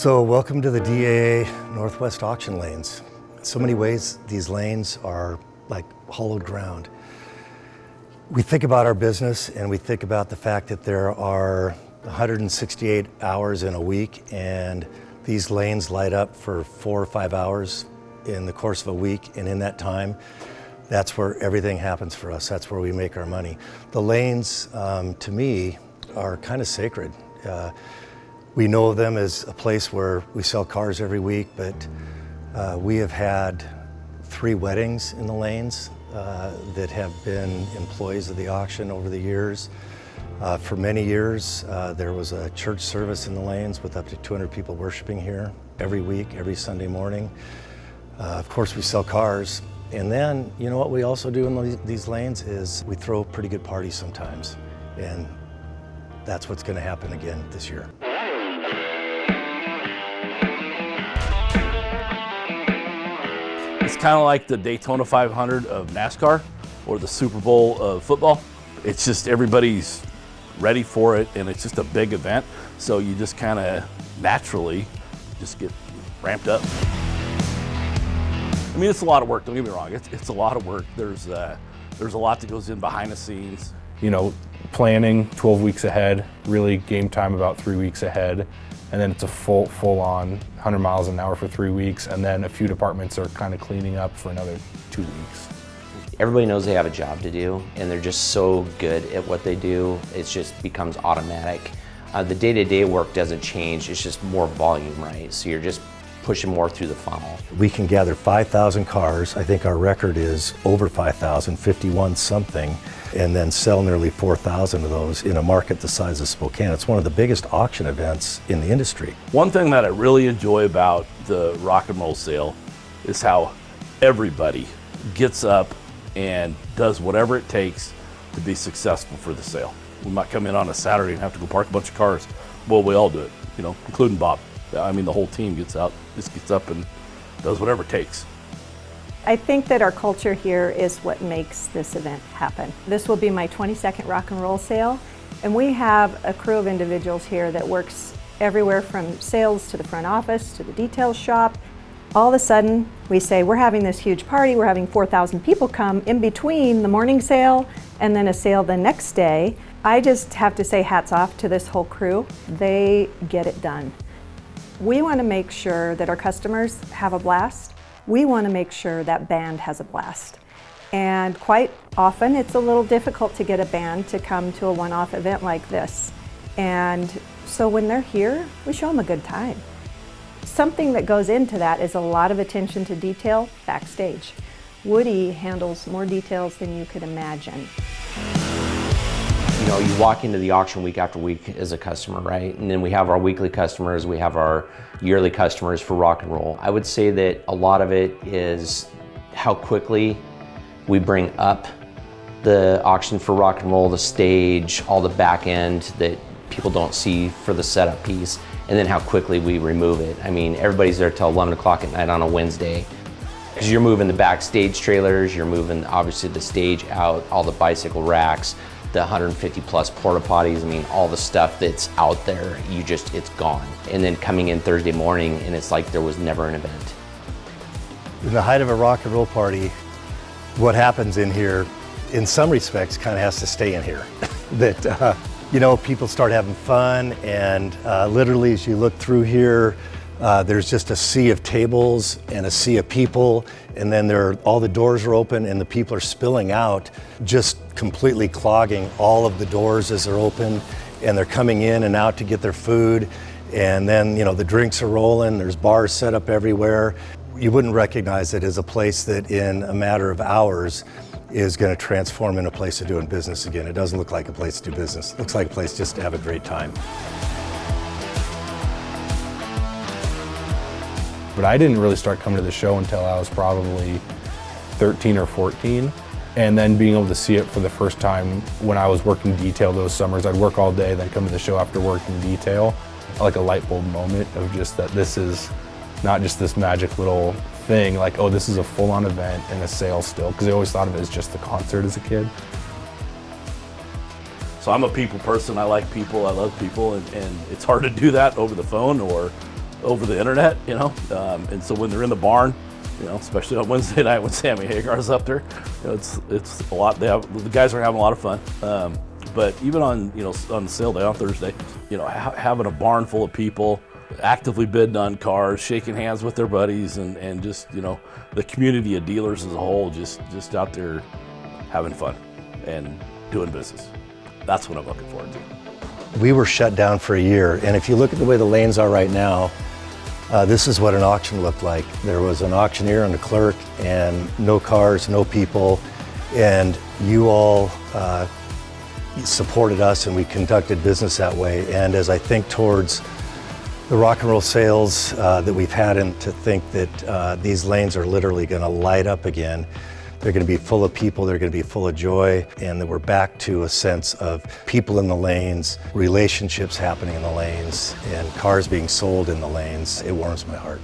So welcome to the DAA Northwest Auction Lanes. In so many ways, these lanes are like hollowed ground. We think about our business and we think about the fact that there are 168 hours in a week, and these lanes light up for 4 or 5 hours in the course of a week, and in that time, that's where everything happens for us. That's where we make our money. The lanes, to me, are kind of sacred. We know of them as a place where we sell cars every week, but we have had 3 weddings in the lanes that have been employees of the auction over the years. For many years, there was a church service in the lanes with up to 200 people worshiping here every week, every Sunday morning. Of course, we sell cars. And then, you know what we also do in these lanes is we throw pretty good parties sometimes. And that's what's going to happen again this year. It's kind of like the Daytona 500 of NASCAR or the Super Bowl of football. It's just everybody's ready for it, and it's just a big event. So you just kind of naturally just get ramped up. I mean, it's a lot of work, don't get me wrong. It's a lot of work. There's a lot that goes in behind the scenes. You know, planning 12 weeks ahead, really game time about 3 weeks ahead. And then it's a full-on 100 miles an hour for 3 weeks, and then a few departments are kind of cleaning up for another 2 weeks. Everybody knows they have a job to do, and they're just so good at what they do, it just becomes automatic. The day-to-day work doesn't change, it's just more volume, right? So you're just pushing more through the funnel. We can gather 5,000 cars. I think our record is over 5,000, 51 something, and then sell nearly 4,000 of those in a market the size of Spokane. It's one of the biggest auction events in the industry. One thing that I really enjoy about the rock and roll sale is how everybody gets up and does whatever it takes to be successful for the sale. We might come in on a Saturday and have to go park a bunch of cars. Well, we all do it, you know, including Bob. I mean, the whole team gets up and does whatever it takes. I think that our culture here is what makes this event happen. This will be my 22nd rock and roll sale, and we have a crew of individuals here that works everywhere from sales to the front office to the detail shop. All of a sudden, we say, we're having this huge party, we're having 4,000 people come in between the morning sale and then a sale the next day. I just have to say hats off to this whole crew. They get it done. We want to make sure that our customers have a blast. We want to make sure that band has a blast. And quite often it's a little difficult to get a band to come to a one-off event like this. And so when they're here, we show them a good time. Something that goes into that is a lot of attention to detail backstage. Woody handles more details than you could imagine. You know, you walk into the auction week after week as a customer, right? And then we have our weekly customers, we have our yearly customers for rock and roll. I would say that a lot of it is how quickly we bring up the auction for rock and roll, the stage, all the back end that people don't see for the setup piece, and then how quickly we remove it. I mean, everybody's there till 11 o'clock at night on a Wednesday. Because you're moving the backstage trailers, you're moving obviously the stage out, all the bicycle racks, the 150 plus porta potties, I mean, all the stuff that's out there, it's gone. And then coming in Thursday morning and it's like there was never an event. In the height of a rock and roll party, what happens in here, in some respects, kind of has to stay in here. That, you know, people start having fun, and literally as you look through here, there's just a sea of tables and a sea of people, and then all the doors are open and the people are spilling out, just completely clogging all of the doors as they're open, and they're coming in and out to get their food. And then, you know, the drinks are rolling, there's bars set up everywhere. You wouldn't recognize it as a place that in a matter of hours is going to transform into a place of doing business again. It doesn't look like a place to do business. It looks like a place just to have a great time. But I didn't really start coming to the show until I was probably 13 or 14. And then being able to see it for the first time when I was working detail those summers. I'd work all day, then come to the show after working detail. Like a light bulb moment of just that this is not just this magic little thing, like, oh, this is a full-on event and a sale still, because I always thought of it as just a concert as a kid. So I'm a people person, I like people, I love people, and it's hard to do that over the phone or over the internet, and so when they're in the barn, especially on Wednesday night when Sammy Hagar's up there, it's a lot. The guys are having a lot of fun. But even on on the sale day on Thursday, having a barn full of people actively bidding on cars, shaking hands with their buddies, and just the community of dealers as a whole, just out there having fun and doing business. That's what I'm looking forward to. We were shut down for a year, and if you look at the way the lanes are right now, this is what an auction looked like. There was an auctioneer and a clerk, and no cars, no people, and you all supported us, and we conducted business that way. And as I think towards the rock and roll sales that we've had, and to think that these lanes are literally going to light up again. They're going to be full of people, they're going to be full of joy, and that we're back to a sense of people in the lanes, relationships happening in the lanes, and cars being sold in the lanes. It warms my heart.